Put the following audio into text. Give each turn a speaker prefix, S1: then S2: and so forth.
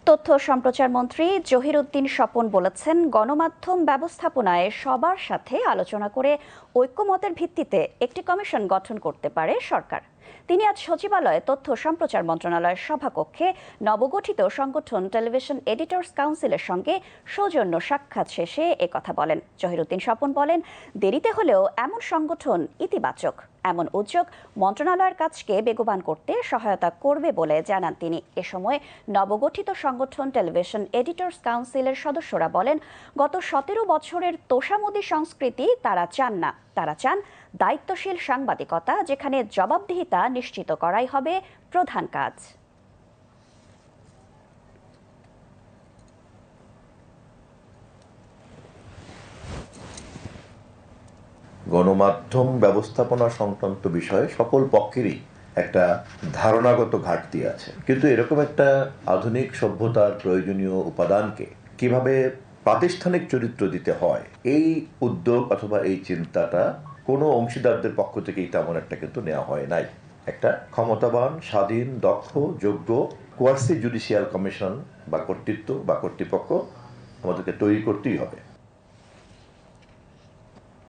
S1: তথ্য সম্প্রচার মন্ত্রী জহির উদ্দিন স্বপন বলেছেন, গণমাধ্যম ব্যবস্থাপনায় সবার সাথে আলোচনা করে ঐক্যমতের ভিত্তিতে একটি কমিশন গঠন করতে পারে সরকার। তিনি আজ সচিবালয়ে তথ্য সম্প্রচার মন্ত্রণালয়ের সভাকক্ষে নবগঠিত সংগঠন টেলিভিশন এডিটর্স কাউন্সিলের সঙ্গে সৌজন্য সাক্ষাৎ শেষে একথা বলেন। জহির উদ্দিন স্বপন বলেন, দেরিতে হলেও এমন সংগঠন ইতিবাচক। এমন উদ্যোগ মন্ত্রণালয়ের কাজকে বেগবান করতে সহায়তা করবে বলে জানান তিনি। এ সময় নবগঠিত সংগঠন টেলিভিশন এডিটর্স কাউন্সিলের সদস্যরা বলেন, গত 17 বছরের তোষামোদী সংস্কৃতি তারা চান না। তারা চান দায়িত্বশীল সাংবাদিকতা, যেখানে জবাবদিহিতা নিশ্চিত করাই হবে প্রধান কাজ।
S2: গণমাধ্যম ব্যবস্থাপনা সংক্রান্ত বিষয়ে সকল পক্ষেরই একটা ধারণাগত ঘাটতি আছে, কিন্তু এরকম একটা আধুনিক সভ্যতার প্রয়োজনীয় উপাদানকে কিভাবে প্রাতিষ্ঠানিক চরিত্র দিতে হয়, এই উদ্যোগ অথবা এই চিন্তাটা কোনো অংশীদারদের পক্ষ থেকেই তেমন একটা কিন্তু নেওয়া হয় নাই। একটা ক্ষমতাবান, স্বাধীন, দক্ষ, যোগ্য কোয়াসি জুডিশিয়াল কমিশন বা কর্তৃত্ব বা কর্তৃপক্ষ আমাদেরকে তৈরি করতেই হবে।